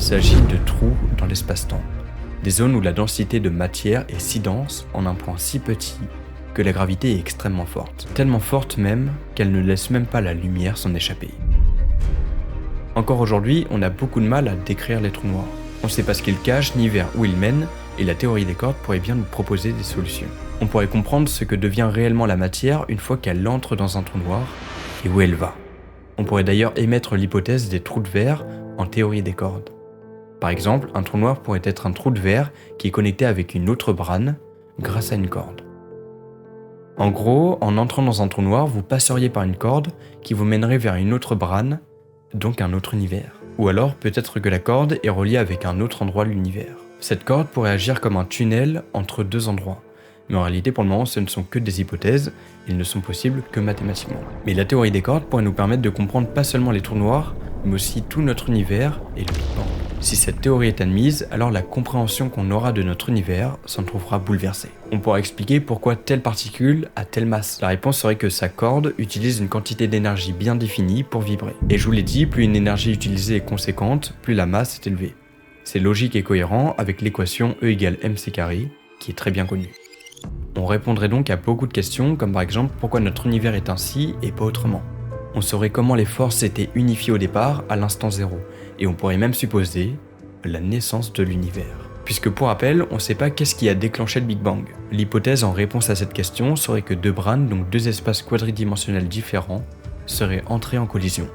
s'agit de trous dans l'espace-temps, des zones où la densité de matière est si dense en un point si petit que la gravité est extrêmement forte, tellement forte même qu'elle ne laisse même pas la lumière s'en échapper. Encore aujourd'hui, on a beaucoup de mal à décrire les trous noirs. On ne sait pas ce qu'ils cachent ni vers où ils mènent, et la théorie des cordes pourrait bien nous proposer des solutions. On pourrait comprendre ce que devient réellement la matière une fois qu'elle entre dans un trou noir et où elle va. On pourrait d'ailleurs émettre l'hypothèse des trous de verre en théorie des cordes. Par exemple, un trou noir pourrait être un trou de verre qui est connecté avec une autre brane grâce à une corde. En gros, en entrant dans un trou noir, vous passeriez par une corde qui vous mènerait vers une autre brane, donc un autre univers. Ou alors, peut-être que la corde est reliée avec un autre endroit de l'univers. Cette corde pourrait agir comme un tunnel entre deux endroits. Mais en réalité, pour le moment, ce ne sont que des hypothèses, ils ne sont possibles que mathématiquement. Mais la théorie des cordes pourrait nous permettre de comprendre pas seulement les trous noirs, mais aussi tout notre univers et le Big Bang. Si cette théorie est admise, alors la compréhension qu'on aura de notre univers s'en trouvera bouleversée. On pourra expliquer pourquoi telle particule a telle masse. La réponse serait que sa corde utilise une quantité d'énergie bien définie pour vibrer. Et je vous l'ai dit, plus une énergie utilisée est conséquente, plus la masse est élevée. C'est logique et cohérent avec l'équation E = mc², qui est très bien connue. On répondrait donc à beaucoup de questions, comme par exemple pourquoi notre univers est ainsi et pas autrement. On saurait comment les forces étaient unifiées au départ, à l'instant zéro, et on pourrait même supposer la naissance de l'univers. Puisque pour rappel, on ne sait pas qu'est-ce qui a déclenché le Big Bang. L'hypothèse en réponse à cette question serait que deux branes, donc deux espaces quadridimensionnels différents, seraient entrés en collision.